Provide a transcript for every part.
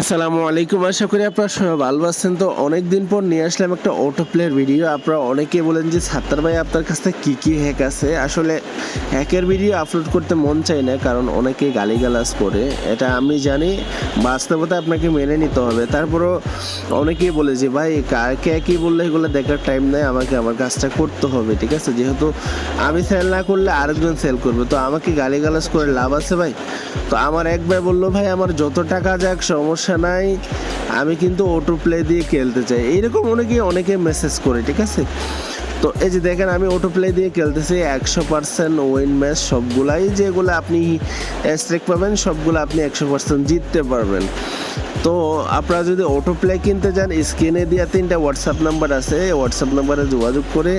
আসসালামু আলাইকুম, আশা করি আপনারা সবাই ভালো আছেন। তো অনেকদিন পর নিয়ে আসলাম একটা অটো প্লের ভিডিও। আপনারা অনেকেই বলেন যে সাত্তার ভাই আপনার কাছে কি হ্যাক আছে। আসলে হ্যাকের ভিডিও আপলোড করতে মন চায় না, কারণ অনেকেই গালিগালাজ করে, এটা আমি জানি। বাস্তবতা আপনাকে মেনে নিতে হবে। তারপরও অনেকেই বলে যে ভাই কাকে কি বললে এগুলো দেখার টাইম নেই, আমাকে আমার কাজটা করতে হবে, ঠিক আছে। যেহেতু আমি সেল না করলে আরেকজন সেল করবে, তো আমাকে গালিগালাজ করে লাভ আছে ভাই? তো আমার এক ভাই বললো, ভাই আমার যত টাকা যাক সমস্যা নাই, আমি কিন্তু অটো প্লে দিয়ে খেলতে চাই। এইরকম অনেকে মেসেজ করে, ঠিক আছে। তো এই যে দেখেন, আমি অটো প্লে দিয়ে খেলতেছি, 100% উইন ম্যাচ সবগুলাই, যেগুলো আপনি স্ট্রেক পাবেন সবগুলো আপনি 100% জিততে পারবেন। তো আপনারা যদি অটো প্লে কিনতে যান, স্ক্রিনে দেওয়া 3টা হোয়াটসঅ্যাপ নাম্বার আছে, হোয়াটসঅ্যাপ নাম্বারে যোগাযোগ করে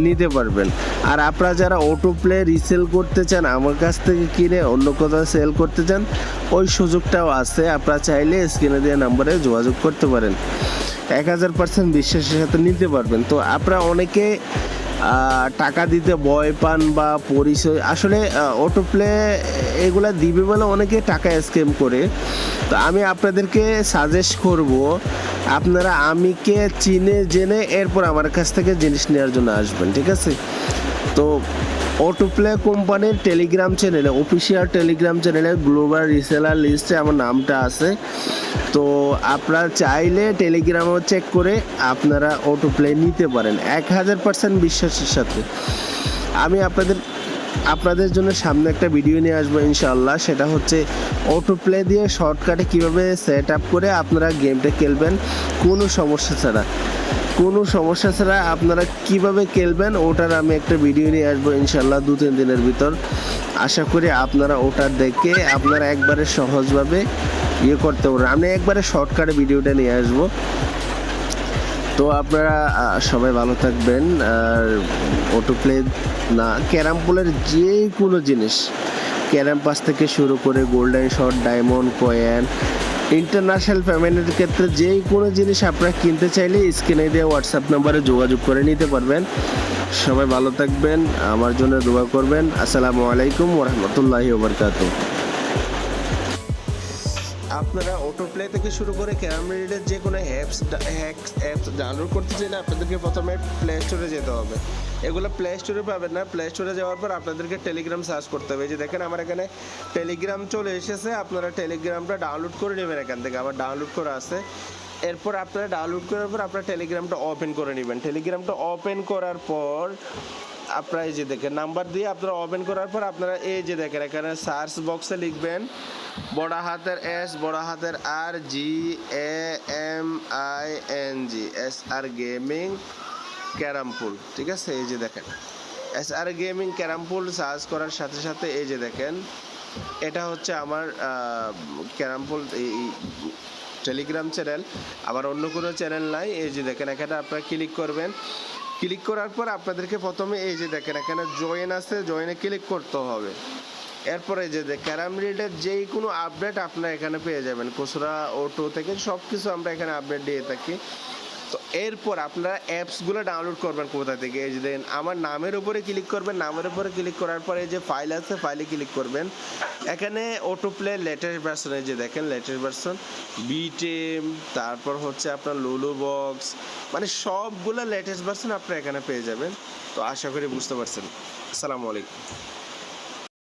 নিতে পারবেন। আর আপনারা যারা অটো প্লে রিসেল করতে চান, আমার কাছ থেকে কিনে অন্য কোথাও সেল করতে চান, ওই সুযোগটাও আছে। আপনারা চাইলে স্ক্রিনে দেওয়া নাম্বারে যোগাযোগ করতে পারেন, 1000% বিশ্বাসের সাথে নিতে পারবেন। তো আপনারা অনেকে টাকা দিতে ভয় পান বা পরিচয়, আসলে অটো প্লে এগুলা দিবে বলে অনেকে টাকা স্ক্যাম করে। তো আমি আপনাদেরকে সাজেস্ট করব, আপনারা আমিকে চিনে জেনে এরপর আমার কাছ থেকে জিনিস নেওয়ার জন্য আসবেন, ঠিক আছে। তো অটো প্লে কোম্পানির টেলিগ্রাম চ্যানেলে, অফিসিয়াল টেলিগ্রাম চ্যানেলে গ্লোবাল রিসেলার লিস্টে আমার নামটা আছে। তো আপনারা চাইলে টেলিগ্রামও চেক করে আপনারা অটো প্লে নিতে পারেন 1000% বিশ্বাসের সাথে। আমি আপনাদের জন্য সামনে একটা ভিডিও নিয়ে আসবো ইনশাআল্লাহ। সেটা হচ্ছে অটো প্লে দিয়ে শর্টকাটে কীভাবে সেট আপ করে আপনারা গেমটা খেলবেন কোনো সমস্যা ছাড়া আপনারা কিভাবে খেলবেন, ওটার আমি একটা ভিডিও নিয়ে আসবো ইনশাআল্লাহ 2-3 দিনের ভিতর। আশা করি আপনারা ওটা দেখে আপনারা একবারে সহজভাবে করতে পারবেন। আমি একবারে শর্টকাটে ভিডিওটা নিয়ে আসবো। তো আপনারা সবাই ভালো থাকবেন। আর অটো প্লে না, ক্যারাম পুলের যে কোনো জিনিস, ক্যারাম পাস থেকে শুরু করে golden shot, diamond coin, international পেমেন্টের ক্ষেত্রে যে কোনো জিনিস আপনারা কিনতে চাইলে স্ক্রিনে দেওয়া হোয়াটসঅ্যাপ নাম্বারে যোগাযোগ করে নিতে পারবেন। সবাই ভালো থাকবেন, আমার জন্য দোয়া করবেন। আসসালামু আলাইকুম ওয়া রাহমাতুল্লাহি ওয়া বারাকাতুহু। আপনারা অটো প্লে থেকে শুরু করে ক্যারাম রিডের যে কোনো অ্যাপস ডাউনলোড করতে চাইলে আপনাদেরকে প্রথমে প্লে স্টোরে যেতে হবে। এগুলো প্লে স্টোরে পাবেন না, প্লে স্টোরে যাওয়ার পর আপনাদেরকে টেলিগ্রাম সার্চ করতে হবে। যে দেখেন আমার এখানে টেলিগ্রাম চলে এসেছে, আপনারা টেলিগ্রামটা ডাউনলোড করে নেবেন এখান থেকে, আমার ডাউনলোড করা আছে। এরপর আপনারা ডাউনলোড করার পর আপনারা টেলিগ্রামটা ওপেন করে নেবেন। টেলিগ্রামটা ওপেন করার পর আপনারা এই যে দেখেন নাম্বার দিয়ে আপনারা ওপেন করার পর আপনারা এই যে দেখেন এখানে সার্চ বক্সে লিখবেন বড় হাতের S, বড় হাতের R, GAMING, SR gaming carrom pool, ঠিক আছে। এই যে দেখেন SR gaming carrom pool search করার সাথে সাথে এই যে দেখেন এটা হচ্ছে আমার ক্যারাম পুল এই টেলিগ্রাম চ্যানেল, আবার অন্য কোনো চ্যানেল নাই। এই যে দেখেন এখানে আপনারা ক্লিক করবেন। ক্লিক করার পর আপনাদেরকে প্রথমে এই যে দেখেন এখানে জয়েন আছে, জয়েনে ক্লিক করতে হবে। এরপরে যে ক্যারাম রিডের যেই কোনো আপডেট আপনারা এখানে পেয়ে যাবেন, খুচরা অটো থেকে সব কিছু আমরা এখানে আপডেট দিয়ে থাকি। তো এরপর আপনারা অ্যাপসগুলো ডাউনলোড করবেন কোথা থেকে, এই যে দেখেন আমার নামের উপরে ক্লিক করবেন। নামের উপরে ক্লিক করার পরে যে ফাইল আছে, ফাইলে ক্লিক করবেন। এখানে অটো প্লে লেটেস্ট ভার্সন, এই যে দেখেন লেটেস্ট ভার্সন বিটেম, তারপর হচ্ছে আপনার লুলু বক্স, মানে সবগুলো লেটেস্ট ভার্সন আপনারা এখানে পেয়ে যাবেন। তো আশা করি বুঝতে পারছেন। আসসালামু আলাইকুম।